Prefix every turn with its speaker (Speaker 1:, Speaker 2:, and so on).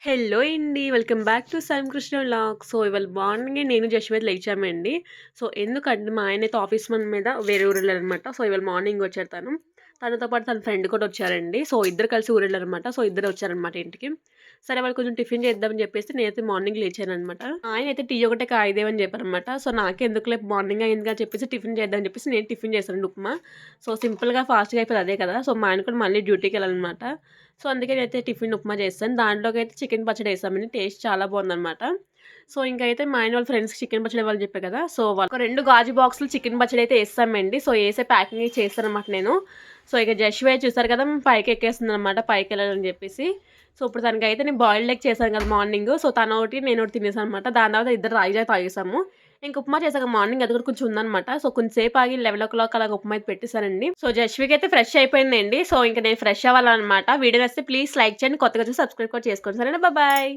Speaker 1: Hello అండి. Welcome back to Sai Krishna vlogs. So, ఇవాళ మార్నింగే నేను జశ్వంత్ లేచామండి. సో, ఎందుకంటే మా ఆయనైతే ఆఫీస్ పని మీద వేరే ఊరెళ్ళారనమాట. సో, ఇవాళ మార్నింగ్ వచ్చారు తను. తనతో పాటు తన ఫ్రెండ్ కూడా వచ్చారండి. సో, ఇద్దరు కలిసి ఊరెళ్ళారనమాట. సో, ఇద్దరే వచ్చారనమాట ఇంటికి. సరే వాళ్ళు కొంచెం టిఫిన్ చేద్దామని చెప్పేసి నేనైతే మార్నింగ్ లేచాననమాట. ఆయనైతే టీ ఒకటే కాయిదేమని చెప్పారనమాట. సో, నాకెందుకులే మార్నింగ్ అయిందిగా అని చెప్పేసి టిఫిన్ చేద్దామని చెప్పేసి నేను టిఫిన్ చేశానండి ఉప్మా. సో, సింపుల్‌గా ఫాస్ట్‌గా అయిపోయేది అదే కదా! సో, మా ఆయన కూడా మళ్ళీ డ్యూటీకెళ్ళాలనమాట. సో, అందుకే నేనైతే టిఫిన్ ఉప్మా చేశాను. దాంట్లోకైతే చికెన్ పచ్చడేసామండి. టేస్ట్ చాలా బావుందనమాట. సో, ఇంకైతే మా ఆయన వాళ్ళ ఫ్రెండ్స్‌కి చికెన్ పచ్చడి ఇవ్వాలని చెప్పా కదా! సో, ఒక 2 గాజు బాక్సులు చికెన్ పచ్చడైతే ఏసేసామండి. సో, ఏసే ప్యాకింగ్ చేశాననమాట నేను. సో, ఇక జశ్వే చూసారు కదా! పైకెక్కేస్తుందనమాట పైకెళ్ళాలని చెప్పేసి. సో, ఇప్పుడు తనకైతే నేను బాయిల్డ్ ఎగ్ చేశాను కదా మార్నింగు. సో, తనొకటి నేనొకటి తినేసాననమాట. దాని తర్వాత ఇద్దరు రాగి జావ తాగేసాము. ఇంక ఉప్మా చేశాక మార్నింగ్ అది కూడా కొంచెం ఉందనమాట. సో, కొంచెం సేపు ఆగి 11:00 అలాగా ఉప్మా అయితే పెట్టేసానండి. సో, జస్వికైతే ఫ్రెష్ అయిపోయిందండి. సో, ఇంక నేను ఫ్రెష్ అవ్వాలనమాట. వీడియో నచ్చితే ప్లీజ్ లైక్ చేయండి. కొత్తగా చూసి సబ్స్క్రైబ్ కూడా చేసుకోండి. సరేనా? బాయ్.